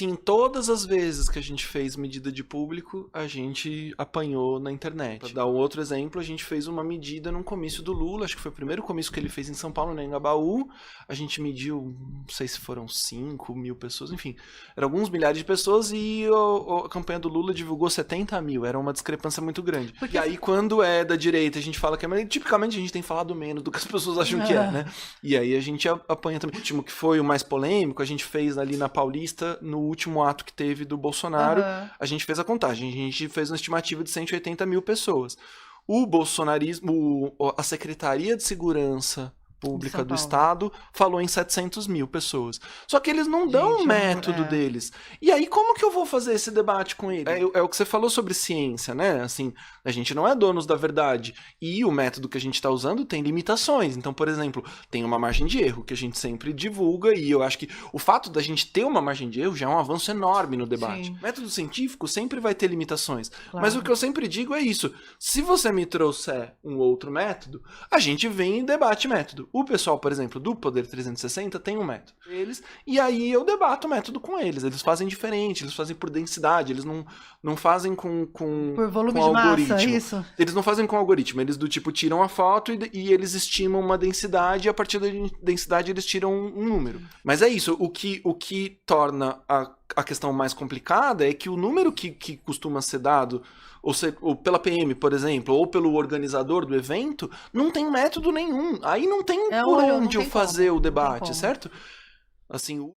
Sim, todas as vezes que a gente fez medida de público, a gente apanhou na internet. Para dar um outro exemplo, a gente fez uma medida num comício do Lula, acho que foi o primeiro comício que ele fez em São Paulo, no Engabaú. A gente mediu, não sei se foram 5 mil pessoas, enfim, eram alguns milhares de pessoas e a campanha do Lula divulgou 70 mil, era uma discrepância muito grande. Porque... E aí, quando é da direita, a gente fala que é mais... Tipicamente, a gente tem falado menos do que as pessoas acham que é, né? E aí a gente apanha também. O último, que foi o mais polêmico, a gente fez ali na Paulista, no último ato que teve do Bolsonaro, a gente fez a contagem, a gente fez uma estimativa de 180 mil pessoas. O bolsonarismo, a Secretaria de Segurança Pública do Estado falou em 700 mil pessoas. Só que eles não dão o método deles. E aí, como que eu vou fazer esse debate com eles? É o que você falou sobre ciência, né? Assim, a gente não é donos da verdade. E o método que a gente está usando tem limitações. Então, por exemplo, tem uma margem de erro que a gente sempre divulga, e eu acho que o fato da gente ter uma margem de erro já é um avanço enorme no debate. Sim. O método científico sempre vai ter limitações. Claro. Mas o que eu sempre digo é isso. Se você me trouxer um outro método, a gente vem e debate método. O pessoal, por exemplo, do Poder 360 tem um método. E aí eu debato o método com eles. Eles fazem diferente, eles fazem por densidade, eles não fazem por volume com de algoritmo. Massa, isso. Eles não fazem com algoritmo, eles do tipo tiram a foto e eles estimam uma densidade, e a partir da densidade eles tiram um número. Mas é isso, o que torna a questão mais complicada é que o número que costuma ser dado, ou pela PM, por exemplo, ou pelo organizador do evento, não tem método nenhum. Aí não tem por onde eu fazer o debate, certo? Assim,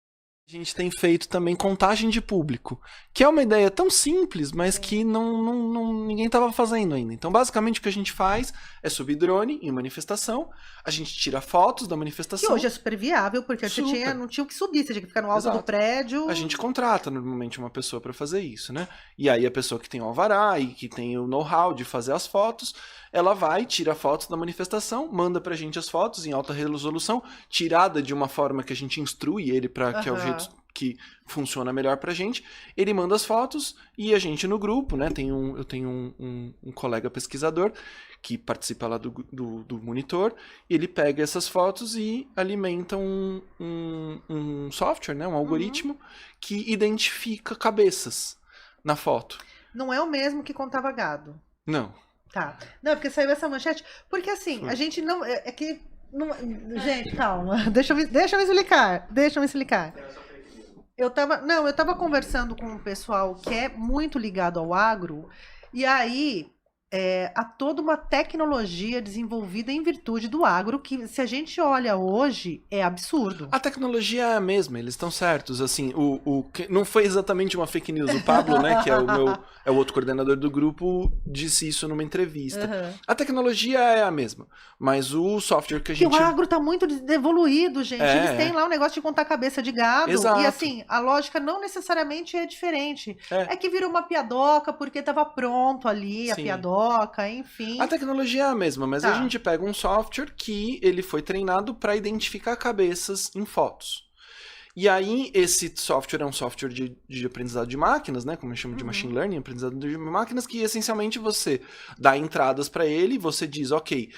a gente tem feito também contagem de público, que é uma ideia tão simples, mas que ninguém estava fazendo ainda. Então, basicamente, o que a gente faz é subir drone em manifestação, a gente tira fotos da manifestação. Que hoje é super viável, porque você não tinha o que subir, você tinha que ficar no alto do prédio. A gente contrata normalmente uma pessoa para fazer isso, né? E aí a pessoa que tem o alvará e que tem o know-how de fazer as fotos, ela vai, tira fotos da manifestação, manda pra gente as fotos em alta resolução, tirada de uma forma que a gente instrui ele para que é o jeito que funciona melhor pra gente. Ele manda as fotos e a gente no grupo, né? Eu tenho um colega pesquisador que participa lá do monitor, e ele pega essas fotos e alimenta um software, né? Um algoritmo que identifica cabeças na foto. Não é o mesmo que contava gado. Não. Tá. Não, porque saiu essa manchete. Porque assim, a gente não... gente, calma. Deixa eu me explicar. Eu tava conversando com um pessoal que é muito ligado ao agro, e aí há toda uma tecnologia desenvolvida em virtude do agro, que se a gente olha hoje, é absurdo. A tecnologia é a mesma, eles estão certos. Assim, não foi exatamente uma fake news. O Pablo, né, que é o outro coordenador do grupo, disse isso numa entrevista. A tecnologia é a mesma, mas o software que a gente... Porque o agro tá muito evoluído, gente. Eles têm lá um negócio de contar cabeça de gado. Exato. E assim, a lógica não necessariamente é diferente. É que virou uma piadoca porque tava pronto ali, a piadoca. Enfim. A tecnologia é a mesma, mas a gente pega um software que ele foi treinado para identificar cabeças em fotos. E aí, esse software é um software de aprendizado de máquinas, né? Como eu chamo de machine learning, aprendizado de máquinas, que essencialmente você dá entradas para ele, você diz, ok,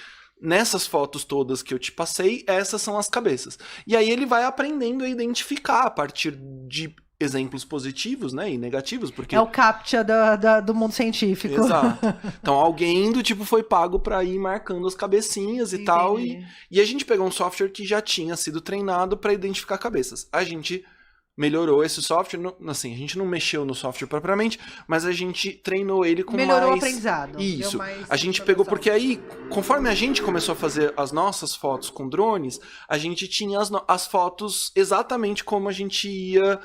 nessas fotos todas que eu te passei, essas são as cabeças. E aí ele vai aprendendo a identificar a partir de exemplos positivos, né, e negativos, porque... É o CAPTCHA do mundo científico. Exato. Então alguém do tipo foi pago para ir marcando as cabecinhas e tal, e a gente pegou um software que já tinha sido treinado para identificar cabeças. A gente melhorou esse software, assim, a gente não mexeu no software propriamente, mas a gente treinou ele com melhorou o aprendizado. Isso. A gente pegou, porque aí, conforme a gente começou a fazer as nossas fotos com drones, a gente tinha as fotos exatamente como a gente ia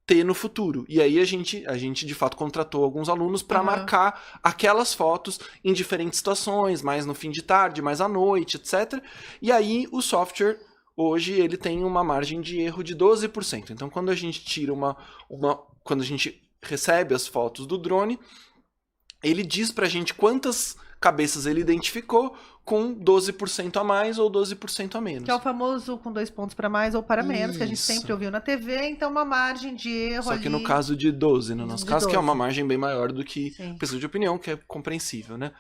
ter no futuro. E aí a gente de fato contratou alguns alunos para marcar aquelas fotos em diferentes situações, mais no fim de tarde, mais à noite, etc. E aí o software hoje ele tem uma margem de erro de 12%. Então quando a gente tira quando a gente recebe as fotos do drone, ele diz pra gente quantas cabeças ele identificou com 12% a mais ou 12% a menos. Que é o famoso com 2 pontos para mais ou para menos, que a gente sempre ouviu na TV, então uma margem de erro Só ali... que no caso de 12, no nosso caso, que é uma margem bem maior do que pesquisa de opinião, que é compreensível, né?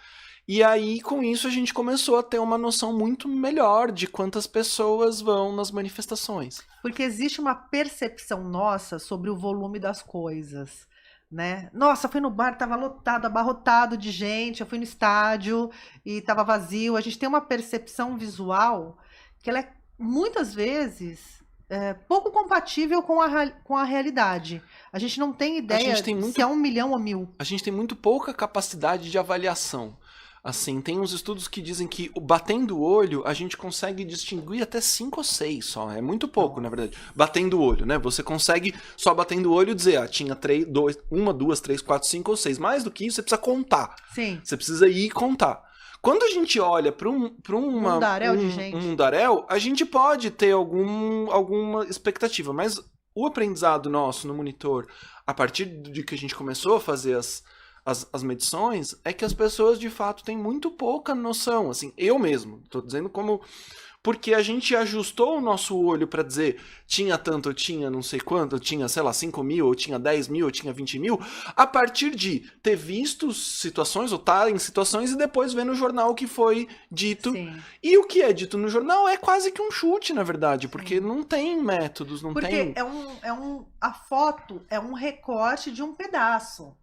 E aí, com isso, a gente começou a ter uma noção muito melhor de quantas pessoas vão nas manifestações. Porque existe uma percepção nossa sobre o volume das coisas, né? Nossa, fui no bar, tava lotado, abarrotado de gente, eu fui no estádio e tava vazio. A gente tem uma percepção visual que ela é, muitas vezes, pouco compatível com a realidade. A gente não tem ideia se é 1 milhão ou 1000. A gente tem muito pouca capacidade de avaliação. Assim, tem uns estudos que dizem que batendo o olho, a gente consegue distinguir até 5 ou 6 só. É muito pouco, na verdade. Batendo o olho, né? Você consegue, só batendo o olho, dizer, tinha 1, 2, 3, 4, 5 ou 6. Mais do que isso, você precisa contar. Sim. Você precisa ir e contar. Quando a gente olha para um mundaréu, a gente pode ter alguma expectativa. Mas o aprendizado nosso no monitor, a partir de que a gente começou a fazer as medições, é que as pessoas de fato têm muito pouca noção, assim, eu mesmo, tô dizendo como, porque a gente ajustou o nosso olho para dizer, tinha tanto, ou tinha não sei quanto, ou tinha, sei lá, 5 mil, ou tinha 10 mil, ou tinha 20 mil, a partir de ter visto situações, ou estar em situações, e depois ver no jornal o que foi dito. Sim. E o que é dito no jornal é quase que um chute, na verdade, porque não tem métodos, não tem... Porque a foto é um recorte de um pedaço.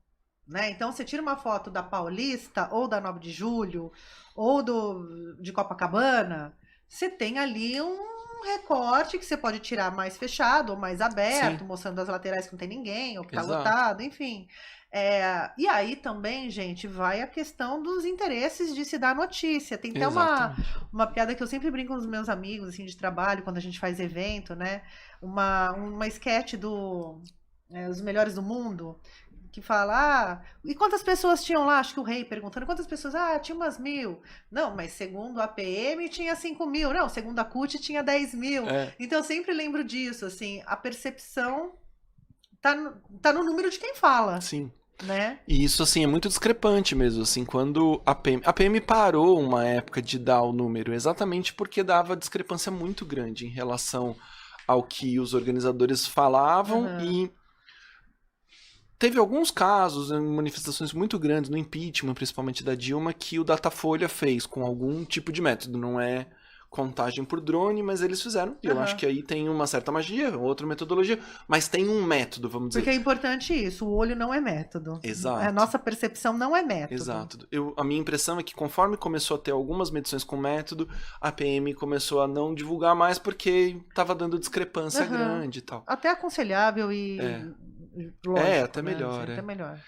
Né? Então, você tira uma foto da Paulista, ou da 9 de Julho, ou de Copacabana, você tem ali um recorte que você pode tirar mais fechado ou mais aberto, sim, mostrando as laterais que não tem ninguém, ou que tá lotado, enfim. E aí também, gente, vai a questão dos interesses de se dar notícia. Tem até uma piada que eu sempre brinco com os meus amigos, assim, de trabalho, quando a gente faz evento, né? Uma sketch Os Melhores do Mundo, que fala, e quantas pessoas tinham lá? Acho que o rei perguntando, quantas pessoas? Tinha umas 1000. Não, mas segundo a PM tinha 5 mil. Não, segundo a CUT tinha 10 mil. Então eu sempre lembro disso, assim, a percepção tá no número de quem fala. Sim. Né? E isso, assim, é muito discrepante mesmo, assim, quando a PM parou uma época de dar o número, exatamente porque dava discrepância muito grande em relação ao que os organizadores falavam e teve alguns casos, manifestações muito grandes no impeachment, principalmente da Dilma, que o Datafolha fez com algum tipo de método. Não é contagem por drone, mas eles fizeram. E eu acho que aí tem uma certa magia, outra metodologia, mas tem um método, vamos dizer. Porque é importante isso, o olho não é método. Exato. A nossa percepção não é método. Exato. A minha impressão é que conforme começou a ter algumas medições com método, a PM começou a não divulgar mais porque estava dando discrepância grande e tal. Até aconselhável e... Lógico, até melhor. Até melhor.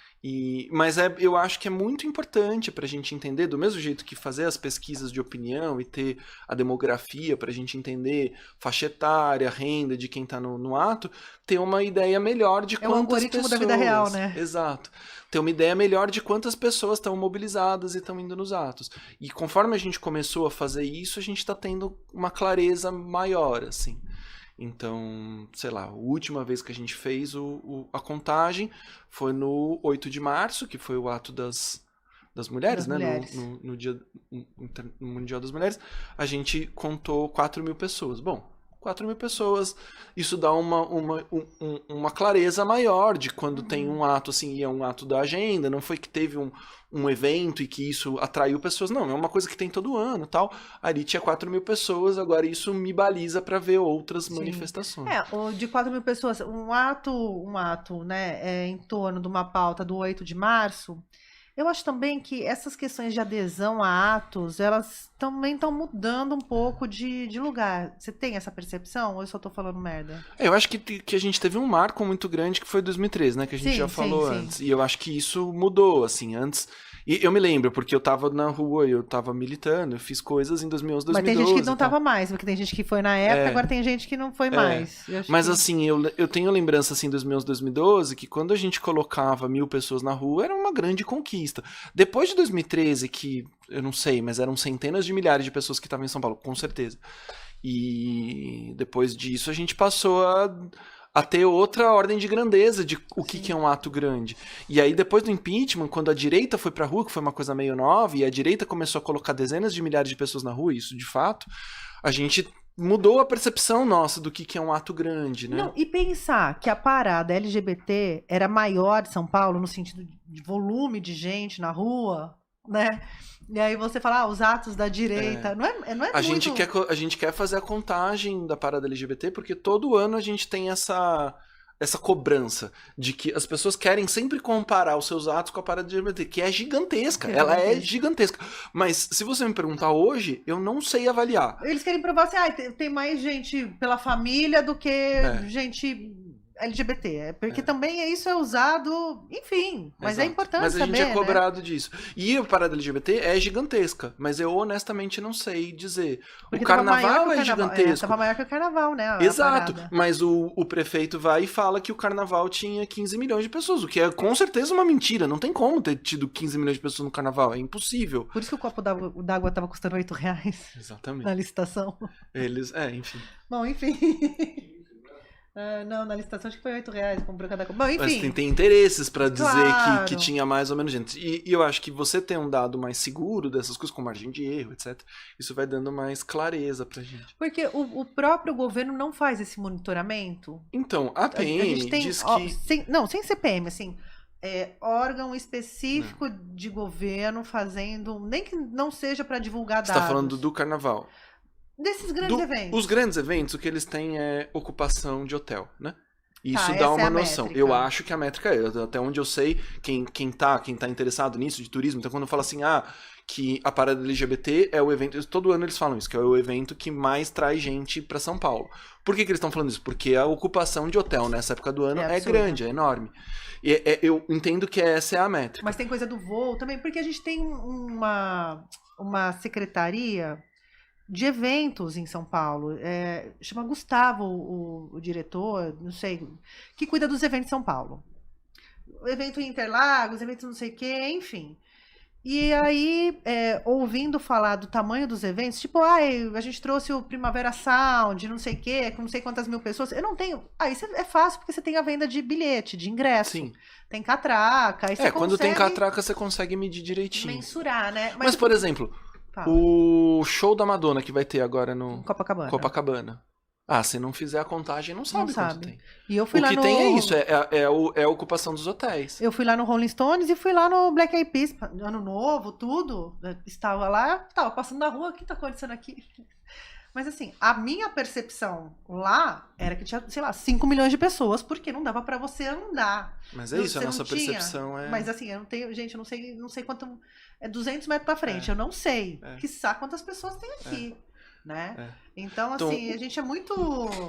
Mas eu acho que é muito importante para a gente entender, do mesmo jeito que fazer as pesquisas de opinião e ter a demografia para a gente entender faixa etária, renda de quem está no ato, ter uma ideia melhor de quantas pessoas... É o algoritmo da vida real, né? Exato. Ter uma ideia melhor de quantas pessoas estão mobilizadas e estão indo nos atos. E conforme a gente começou a fazer isso, a gente está tendo uma clareza maior, assim. Então, sei lá, a última vez que a gente fez a contagem foi no 8 de março, que foi o ato das mulheres, né? No Dia Mundial das Mulheres. A gente contou 4 mil pessoas. Bom, 4 mil pessoas, isso dá uma clareza maior de quando tem um ato, assim, e é um ato da agenda, não foi que teve um evento e que isso atraiu pessoas, não, é uma coisa que tem todo ano, tal. Ali tinha 4 mil pessoas, agora isso me baliza para ver outras manifestações. De 4 mil pessoas, um ato, né, em torno de uma pauta do 8 de março, eu acho também que essas questões de adesão a atos, elas também estão mudando um pouco de lugar. Você tem essa percepção ou eu só tô falando merda? Eu acho que a gente teve um marco muito grande que foi 2013, né? Que a gente já falou antes. E eu acho que isso mudou, assim, antes... E eu me lembro, porque eu tava na rua, eu tava militando, eu fiz coisas em 2011, 2012. Mas tem gente que não tava mais, porque tem gente que foi na época, agora tem gente que não foi mais. Mas assim, eu tenho lembrança assim, 2011, 2012, que quando a gente colocava 1000 pessoas na rua, era uma grande conquista. Depois de 2013, que eu não sei, mas eram centenas de milhares de pessoas que estavam em São Paulo, com certeza. E depois disso a gente passou a ter outra ordem de grandeza de o que é um ato grande. E aí, depois do impeachment, quando a direita foi pra rua, que foi uma coisa meio nova, e a direita começou a colocar dezenas de milhares de pessoas na rua, isso de fato, a gente mudou a percepção nossa do que é um ato grande, né? Não, e pensar que a parada LGBT era maior de São Paulo, no sentido de volume de gente na rua, né? E aí você fala, os atos da direita. Não é A muito... gente quer fazer a contagem da parada LGBT porque todo ano a gente tem essa cobrança de que as pessoas querem sempre comparar os seus atos com a parada LGBT, que é gigantesca. Ela é gigantesca. Mas se você me perguntar hoje, eu não sei avaliar. Eles querem provar assim, tem mais gente pela família do que gente LGBT. Porque também isso é usado, enfim. Mas Exato. é importante Mas a gente saber, é cobrado disso. E a parada LGBT é gigantesca, mas eu honestamente não sei dizer. Porque o carnaval é gigantesco. Tava maior que o carnaval, né? Exato, mas o prefeito vai e fala que o carnaval tinha 15 milhões de pessoas, o que é com certeza uma mentira. Não tem como ter tido 15 milhões de pessoas no carnaval, é impossível. Por isso que o copo d'água tava custando R$8. Exatamente. Na licitação. Enfim. Bom, enfim. Não, na licitação acho que foi R$8, comprou cada copo. Bom, enfim. Mas tem interesses pra dizer que tinha mais ou menos gente. E eu acho que você ter um dado mais seguro dessas coisas, com margem de erro, etc., isso vai dando mais clareza pra gente. Porque o próprio governo não faz esse monitoramento. Então, a PM diz que... sem CPM, assim... órgão específico de governo fazendo... Nem que não seja para divulgar dados. Você tá falando do carnaval. Desses grandes eventos. Os grandes eventos, o que eles têm é ocupação de hotel, né? Isso dá uma noção. Métrica. Eu acho que a métrica até onde eu sei, quem tá interessado nisso, de turismo, então quando fala assim, que a parada LGBT é o evento, todo ano eles falam isso, que é o evento que mais traz gente pra São Paulo. Por que eles estão falando isso? Porque a ocupação de hotel nessa época do ano é grande, é enorme. E eu entendo que essa é a métrica. Mas tem coisa do voo também, porque a gente tem uma secretaria de eventos em São Paulo. Chama Gustavo, o diretor, não sei, que cuida dos eventos em São Paulo. O evento em Interlagos, evento não sei o quê, enfim. E aí, ouvindo falar do tamanho dos eventos, tipo, a gente trouxe o Primavera Sound, não sei o quê, com não sei quantas mil pessoas. Eu não tenho... Isso é fácil, porque você tem a venda de bilhete, de ingresso. Sim. Tem catraca. Aí você quando tem catraca, você consegue medir direitinho. Mensurar, né? Mas por exemplo... O show da Madonna que vai ter agora no Copacabana. Se não fizer a contagem, não sabe quanto tem. E eu fui o que tem é isso, é a ocupação dos hotéis. Eu fui lá no Rolling Stones e fui lá no Black Eyed Peas, ano novo, tudo. Estava lá, tava passando na rua, o que tá acontecendo aqui? Mas assim, a minha percepção lá era que tinha, sei lá, 5 milhões de pessoas, porque não dava pra você andar. Mas é isso, a nossa percepção é... Mas assim, eu não tenho, gente, eu não sei quanto... É 200 metros pra frente, eu não sei. Quiçá quantas pessoas tem aqui, né? Então, assim, a gente é muito...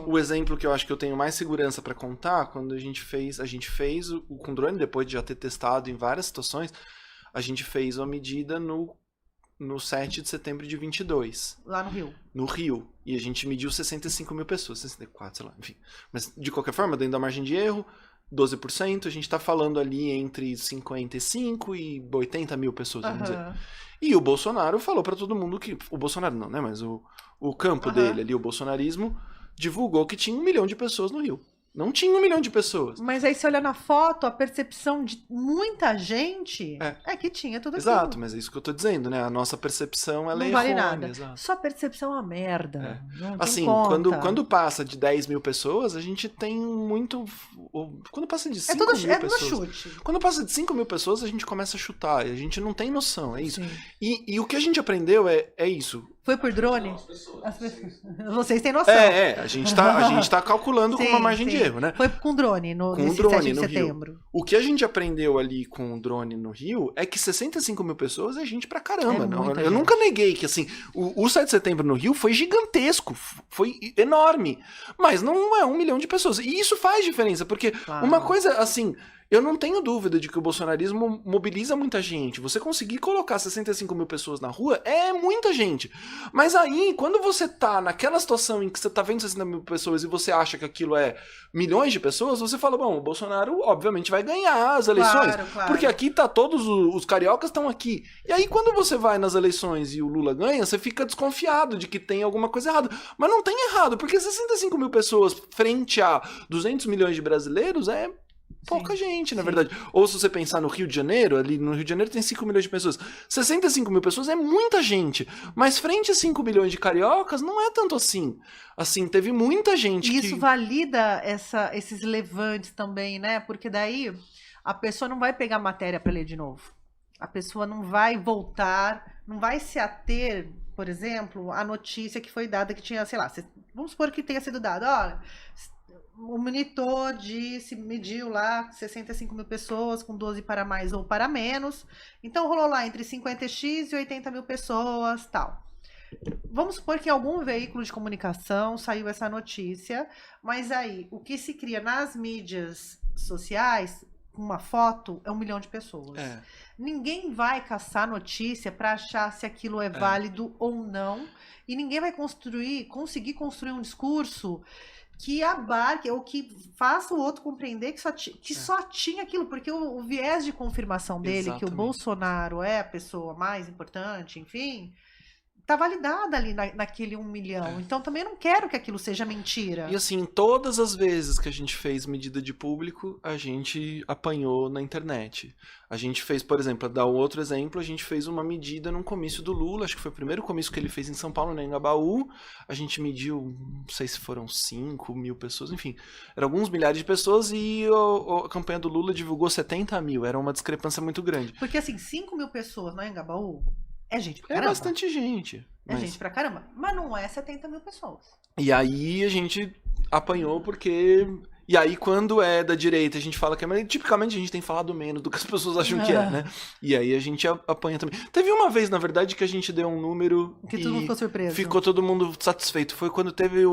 O exemplo que eu acho que eu tenho mais segurança pra contar, quando a gente fez com drone, depois de já ter testado em várias situações, a gente fez uma medida no 7 de setembro de 22. Lá no Rio. No Rio. E a gente mediu 65 mil pessoas, 64, sei lá, enfim. Mas, de qualquer forma, dentro da margem de erro, 12%, a gente tá falando ali entre 55 e 80 mil pessoas, vamos dizer. E o Bolsonaro falou pra todo mundo que... O Bolsonaro não, né? Mas o campo dele ali, o bolsonarismo, divulgou que tinha 1 milhão de pessoas no Rio. Não tinha 1 milhão de pessoas. Mas aí você olha na foto, a percepção de muita gente é que tinha tudo aquilo. Exato, mas é isso que eu tô dizendo, né? A nossa percepção, ela não é vale errônea. Nada. Exato. Sua percepção é uma merda. Não assim, quando passa de 10 mil pessoas, a gente tem muito... Quando passa de 5 mil pessoas... chute. Quando passa de 5 mil pessoas, a gente começa a chutar. E a gente não tem noção, é isso. E o que a gente aprendeu é isso. Foi por drone? Vocês têm noção. A gente tá calculando com uma margem de erro, né? Foi com drone nesse 7 de setembro. Rio. O que a gente aprendeu ali com o drone no Rio é que 65 mil pessoas é gente pra caramba. Eu nunca neguei que, assim, o 7 de setembro no Rio foi gigantesco, foi enorme. Mas não é 1 milhão de pessoas. E isso faz diferença, porque uma coisa, assim... Eu não tenho dúvida de que o bolsonarismo mobiliza muita gente. Você conseguir colocar 65 mil pessoas na rua é muita gente. Mas aí, quando você tá naquela situação em que você tá vendo 60 mil pessoas e você acha que aquilo é milhões de pessoas, você fala, bom, o Bolsonaro obviamente vai ganhar as eleições. Claro. Porque aqui tá todos os cariocas estão aqui. E aí, quando você vai nas eleições e o Lula ganha, você fica desconfiado de que tem alguma coisa errada. Mas não tem errado, porque 65 mil pessoas frente a 200 milhões de brasileiros é... pouca gente, na verdade. Ou se você pensar no Rio de Janeiro, ali no Rio de Janeiro tem 5 milhões de pessoas. 65 mil pessoas é muita gente. Mas frente a 5 milhões de cariocas, não é tanto assim. Assim, teve muita gente e isso valida esses levantes também, né? Porque daí a pessoa não vai pegar matéria para ler de novo. A pessoa não vai voltar, não vai se ater, por exemplo, à notícia que foi dada que tinha, sei lá, vamos supor que tenha sido dado, olha, o monitor mediu lá 65 mil pessoas com 12 para mais ou para menos, então rolou lá entre 50x e 80 mil pessoas, tal. Vamos supor que em algum veículo de comunicação saiu essa notícia, mas aí o que se cria nas mídias sociais, uma foto, é 1 milhão de pessoas. Ninguém vai caçar notícia para achar se aquilo é válido ou não, e ninguém vai conseguir construir um discurso que abarque ou que faça o outro compreender que só tinha aquilo, porque o viés de confirmação dele, que o Bolsonaro é a pessoa mais importante, enfim, tá validada ali naquele 1 milhão. Então também não quero que aquilo seja mentira. E assim, todas as vezes que a gente fez medida de público, a gente apanhou na internet. A gente fez, por exemplo, para dar um outro exemplo, a gente fez uma medida num comício do Lula, acho que foi o primeiro comício que ele fez em São Paulo, no Engabaú. A gente mediu, não sei se foram 5 mil pessoas, enfim, eram alguns milhares de pessoas e a campanha do Lula divulgou 70 mil, era uma discrepância muito grande. Porque assim, 5 mil pessoas no Engabaú é gente pra caramba. É bastante gente. É gente pra caramba, mas não é 70 mil pessoas. E aí a gente apanhou porque... E aí quando é da direita a gente fala que é... Tipicamente a gente tem falado menos do que as pessoas acham que é, né? E aí a gente apanha também. Teve uma vez, na verdade, que a gente deu um número... Que todo mundo ficou surpreso. Ficou todo mundo satisfeito. Foi quando teve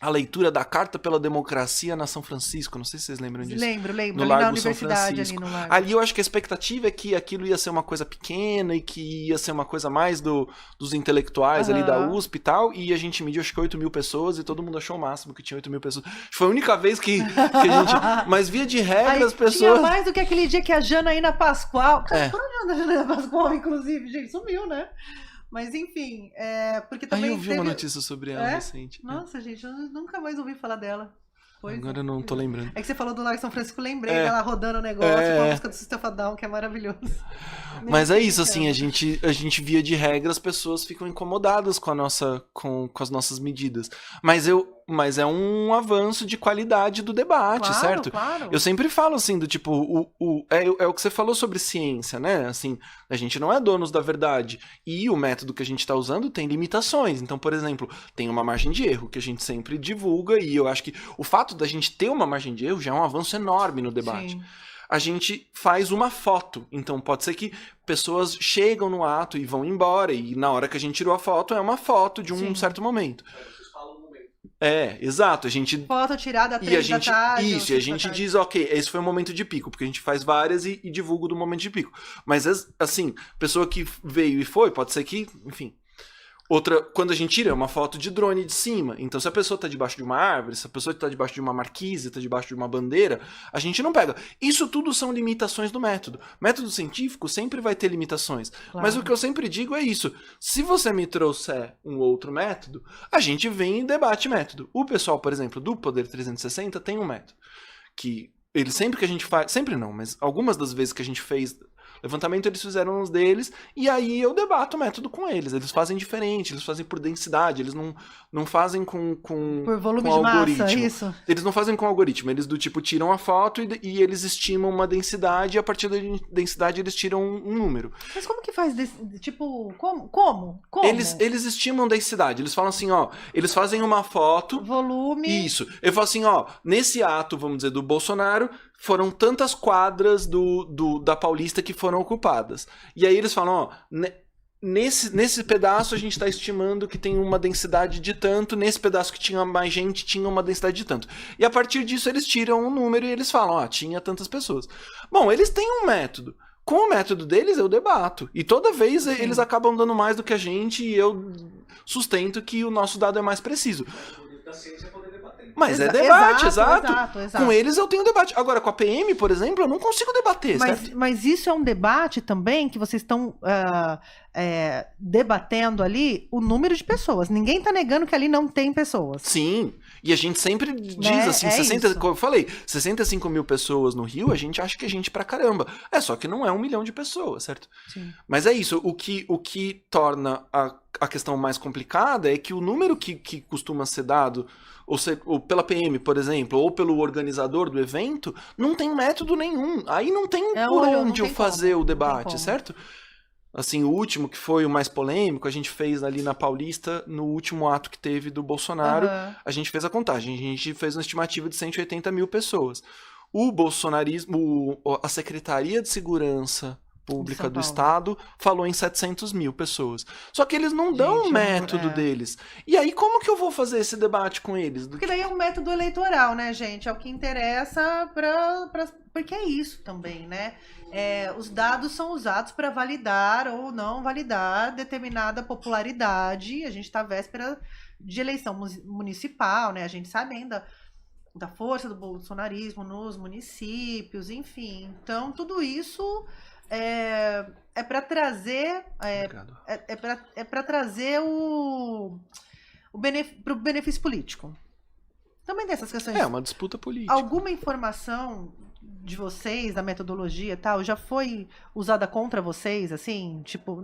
a leitura da Carta pela Democracia na São Francisco. Não sei se vocês lembram disso. Lembro. No ali Largo na universidade, ali no Largo. Ali eu acho que a expectativa é que aquilo ia ser uma coisa pequena e que ia ser uma coisa mais dos intelectuais ali da USP e tal. E a gente mediu, acho que 8 mil pessoas e todo mundo achou o máximo que tinha 8 mil pessoas. Foi a única vez que a gente... Mas via de regra as pessoas... Tinha mais do que aquele dia que a Janaína Pascoal... Cara, por onde anda a Janaína Pascoal, inclusive? Gente, sumiu, né? Mas enfim, porque também eu vi uma notícia sobre ela recente. Nossa, gente, eu nunca mais ouvi falar dela. Agora eu não tô lembrando. É que você falou do Largo São Francisco, lembrei dela rodando o negócio com a música do System of a Down, que é maravilhoso. Mas é isso, assim, a gente via de regra, as pessoas ficam incomodadas com as nossas medidas. Mas é um avanço de qualidade do debate, certo? Claro. Eu sempre falo assim, do tipo, é o que você falou sobre ciência, né? Assim, a gente não é donos da verdade. E o método que a gente está usando tem limitações. Então, por exemplo, tem uma margem de erro que a gente sempre divulga, e eu acho que o fato da gente ter uma margem de erro já é um avanço enorme no debate. Sim. A gente faz uma foto. Então pode ser que pessoas chegam no ato e vão embora, e na hora que a gente tirou a foto, é uma foto de um certo momento. Exato. A gente... Foto tirada às 3 da tarde. Isso, e a gente diz, ok, esse foi o momento de pico, porque a gente faz várias e divulga do momento de pico. Mas, assim, pessoa que veio e foi, pode ser que, enfim... Outra, quando a gente tira, é uma foto de drone de cima. Então, se a pessoa está debaixo de uma árvore, se a pessoa está debaixo de uma marquise, está debaixo de uma bandeira, a gente não pega. Isso tudo são limitações do método. Método científico sempre vai ter limitações. Claro. Mas o que eu sempre digo é isso. Se você me trouxer um outro método, a gente vem e debate método. O pessoal, por exemplo, do Poder 360 tem um método. Que ele sempre que a gente faz... Sempre não, mas algumas das vezes que a gente fez... Levantamento eles fizeram uns deles, e aí eu debato o método com eles. Eles fazem diferente, eles fazem por densidade, eles não fazem com por volume com de algoritmo. Massa, isso. Eles não fazem com algoritmo, eles do tipo tiram a foto e eles estimam uma densidade, e a partir da densidade eles tiram um número. Mas como que faz? Tipo, como? Eles estimam densidade, eles falam assim, ó, eles fazem uma foto... Volume... Isso, eu falo assim, ó, nesse ato, vamos dizer, do Bolsonaro... Foram tantas quadras da Paulista que foram ocupadas. E aí eles falam, ó, nesse pedaço a gente está estimando que tem uma densidade de tanto, nesse pedaço que tinha mais gente tinha uma densidade de tanto. E a partir disso eles tiram um número e eles falam, ó, tinha tantas pessoas. Bom, eles têm um método. Com o método deles eu debato. E toda vez eles acabam dando mais do que a gente e eu sustento que o nosso dado é mais preciso. Mas é debate, exato. Com eles eu tenho debate. Agora, com a PM, por exemplo, eu não consigo debater, certo? Mas isso é um debate também que vocês estão debatendo ali o número de pessoas. Ninguém está negando que ali não tem pessoas. Sim. E a gente sempre diz assim, 60, como eu falei, 65 mil pessoas no Rio, a gente acha que é gente pra caramba. Só que não é 1 milhão de pessoas, certo? Sim. Mas é isso. O que torna a questão mais complicada é que o número que costuma ser dado, ou pela PM, por exemplo, ou pelo organizador do evento, não tem método nenhum. Aí não tem por onde eu fazer o debate, certo? Assim, o último, que foi o mais polêmico, a gente fez ali na Paulista, no último ato que teve do Bolsonaro, a gente fez a contagem, a gente fez uma estimativa de 180 mil pessoas. O bolsonarismo, a Secretaria de Segurança Pública do Estado falou em 700 mil pessoas. Só que eles não dão o método deles. E aí, como que eu vou fazer esse debate com eles? Porque daí é um método eleitoral, né, gente? É o que interessa porque é isso também, né? Os dados são usados para validar ou não validar determinada popularidade. A gente está à véspera de eleição municipal, né? A gente sabe ainda da força do bolsonarismo nos municípios, para Então, tudo isso é para trazer para trazer pro benefício político. Também tem essas questões. É uma disputa política. Alguma informação de vocês, da metodologia e tal, já foi usada contra vocês, assim? Tipo,